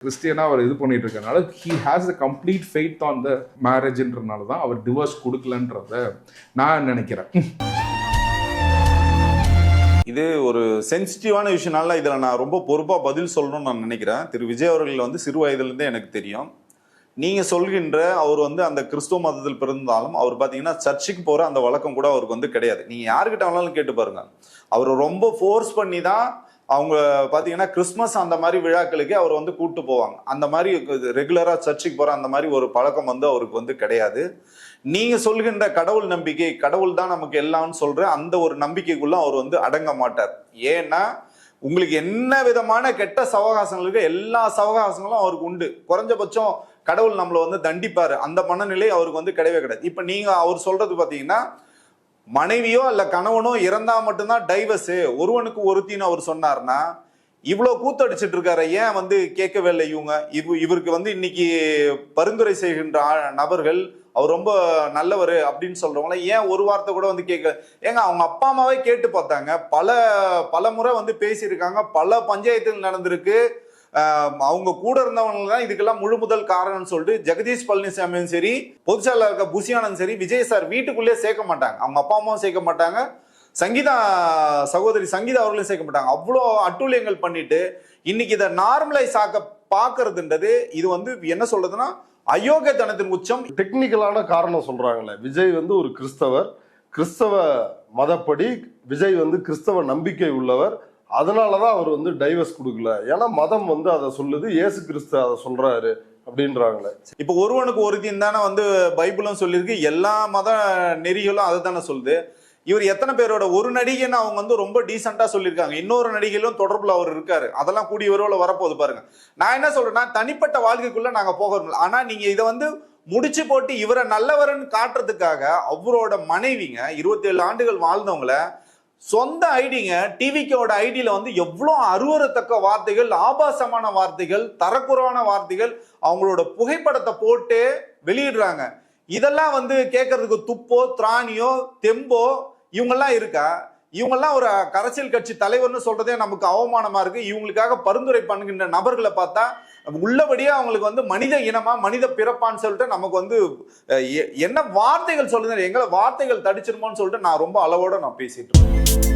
கிறிஸ்டியனா அவர் இது பண்ணிட்டு இருக்கனால he has the complete faith on the மேரேஜ்ன்றனால தான் அவர் டிவோர்ஸ் கொடுக்கலன்றத நான் நினைக்கிறேன். இது ஒரு சென்சிட்டிவான விஷயம்னால இதில் நான் ரொம்ப பொறுப்பாக பதில் சொல்லணும்னு நான் நினைக்கிறேன். திரு விஜய் அவர்கள் வந்து சிறு வயதுலேருந்தே எனக்கு தெரியும். நீங்கள் சொல்கின்ற அவர் வந்து அந்த கிறிஸ்துவ மதத்தில் பிறந்தாலும் அவர் பார்த்தீங்கன்னா சர்ச்சுக்கு போகிற அந்த வழக்கம் கூட அவருக்கு வந்து கிடையாது. நீங்கள் யாருக்கிட்ட வேணாலும் கேட்டு பாருங்க, அவர் ரொம்ப ஃபோர்ஸ் பண்ணி தான் அவங்க பார்த்தீங்கன்னா கிறிஸ்மஸ் அந்த மாதிரி விழாக்களுக்கு அவர் வந்து கூப்பிட்டு போவாங்க. அந்த மாதிரி ரெகுலராக சர்ச்சுக்கு போகிற அந்த மாதிரி ஒரு பழக்கம் வந்து அவருக்கு வந்து கிடையாது. நீங்க சொல்கின்ற கடவுள் நம்பிக்கை, கடவுள் தான் நமக்கு எல்லாம்னு சொல்ற அந்த ஒரு நம்பிக்கைக்குள்ள அவர் வந்து அடங்க மாட்டார். ஏன்னா உங்களுக்கு என்ன விதமான கெட்ட சவகாசங்களுக்கு எல்லா சவகாசங்களும் அவருக்கு உண்டு. குறைஞ்சபட்சம் கடவுள் நம்மளை வந்து தண்டிப்பாரு, அந்த மனநிலை அவருக்கு வந்து கிடையவே கிடையாது. இப்ப நீங்க அவர் சொல்றது பாத்தீங்கன்னா மனைவியோ அல்ல கணவனோ இறந்தா மட்டும்தான் டைவர்ஸ், ஒருவனுக்கு ஒருத்தின்னு அவர் சொன்னார்னா இவ்வளவு கூத்தடிச்சிட்டு இருக்காரு. ஏன் வந்து கேட்கவே இல்லை இவங்க? இவருக்கு வந்து இன்னைக்கு பரிந்துரை செய்கின்ற நபர்கள் அவர் ரொம்ப நல்லவர் அப்படின்னு சொல்றவங்கள ஏன் ஒரு வார்த்தை கூட வந்து கேட்க? ஏங்க அவங்க அப்பா அம்மாவே கேட்டு பார்த்தாங்க, பல முறை வந்து பேசியிருக்காங்க, பல பஞ்சாயத்துகள் நடந்திருக்கு. அவங்க கூட இருந்தவங்க தான் இதுக்கெல்லாம் முழு முதல் காரணம்னு சொல்லிட்டு ஜெகதீஷ் பழனிசாமியும் சரி, பொதுச்செயலாளர் இருக்க புசியானந்தும் சரி, விஜய் சார் வீட்டுக்குள்ளேயே சேர்க்க மாட்டாங்க, அவங்க அப்பா அம்மாவும் சேர்க்க மாட்டாங்க, சங்கீதா சகோதரி சங்கீதா அவர்களையும் சேர்க்க மாட்டாங்க. அவ்வளோ அட்டூழியங்கள் பண்ணிட்டு இன்னைக்கு இதை நார்மலைஸ் ஆக்க பாக்குறதுன்றது இது வந்து என்ன சொல்றதுன்னா அயோக்கியத்தனத்தின் உச்சம். டெக்னிக்கலான காரணம் சொல்றாங்களே, விஜய் வந்து ஒரு கிறிஸ்தவர், கிறிஸ்தவ மதப்படி விஜய் வந்து கிறிஸ்தவ நம்பிக்கை உள்ளவர், அதனாலதான் அவர் வந்து டைவர்ஸ் கொடுக்கல. ஏன்னா மதம் வந்து அதை சொல்லுது, இயேசு கிறிஸ்து அதை சொல்றாரு அப்படின்றாங்களே. இப்ப ஒருவனுக்கு ஒருத்தின் தானே வந்து பைபிளும் சொல்லியிருக்கு, எல்லா மத நெறிகளும் அதை தானே சொல்லுது. இவர் எத்தனை பேரோட ஒரு நடிகைன்னு அவங்க வந்து ரொம்ப டீசெண்டா சொல்லியிருக்காங்க, இன்னொரு நடிகையிலும் தொடர்புல அவர் இருக்காரு, அதெல்லாம் கூடிய விரைவில் வரப்போகுது பாருங்க. நான் என்ன சொல்றேன்னா தனிப்பட்ட வாழ்க்கைக்குள்ள நாங்க போகிறோம். ஆனா நீங்க இதை வந்து முடிச்சு போட்டு இவரை நல்லவர்னு காட்டுறதுக்காக அவரோட மனைவிங்க 27 ஆண்டுகள் வாழ்ந்தவங்கள சொந்த ஐடிங்க டிவிக்கோட ஐடியில வந்து எவ்வளோ அருவருத்தக்க வார்த்தைகள், ஆபாசமான வார்த்தைகள், தரக்குறைவான வார்த்தைகள் அவங்களோட புகைப்படத்தை போட்டு வெளியிடுறாங்க. இதெல்லாம் வந்து கேட்கறதுக்கு துப்போ திராணியோ தெம்போ இவங்கெல்லாம் இருக்கா? இவங்கெல்லாம் ஒரு அரசியல் கட்சி தலைவர்னு சொல்றதே நமக்கு அவமானமா இருக்கு. இவங்களுக்காக பரிந்துரை பண்ணுகின்ற நபர்களை பார்த்தா உள்ளபடியே அவங்களுக்கு வந்து மனித இனமா மனித பிறப்பான்னு சொல்லிட்டு நமக்கு வந்து என்ன வார்த்தைகள் சொல்லுங்க, எங்களை வார்த்தைகள் தடிச்சிருமோன்னு சொல்லிட்டு நான் ரொம்ப அளவோட நான் பேசிட்டு இருக்கேன்.